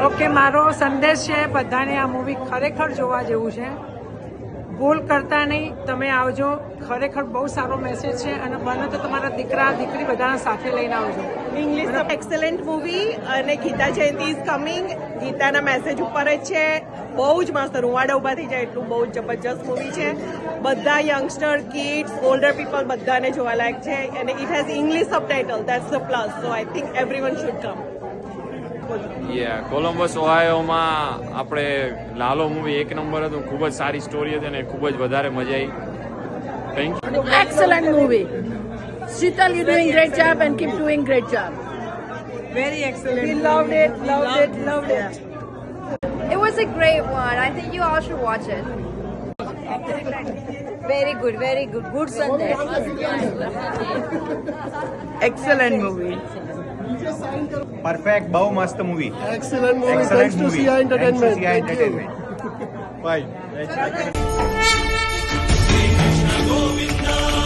Okay, મારો સંદેશ છે બધાને, આ મૂવી ખરેખર જોવા જેવું છે. ભૂલ કરતા નહીં, તમે આવજો. ખરેખર બહુ સારો મેસેજ છે અને બને તો તમારા દીકરા દીકરી બધાને સાથે લઈને આવજો. ઇંગ્લિશ એક્સેલન્ટ મૂવી અને ગીતા જયંતિ ઇઝ કમિંગ. ગીતાના મેસેજ ઉપર જ છે. બહુ જ મસ્ત, રૂવાડા ઉભા થઈ જાય એટલું બહુ જબરજસ્ત મૂવી છે. બધા યંગસ્ટર, કિડ્સ, ઓલ્ડર પીપલ બધાને જોવાલાયક છે અને it has English subtitle. That's the plus. So I think everyone should come. Columbus ઓહાયોમાં આપણે લાલો મૂવી એક નંબર હતું. ખૂબ જ સારી સ્ટોરી હતી અને ખૂબ જ વધારે મજા આવી. Thank you. Excellent movie. Sheetal, you're doing great job and keep doing great job. Very excellent. We loved it, loved it, loved it. It was a great one. I think you all should watch it. Very good, very good. Good Sunday. Excellent movie. Perfect, બહુ મસ્ત movie. Excellent movie. Thanks to CI Entertainment. Thank you. Bye.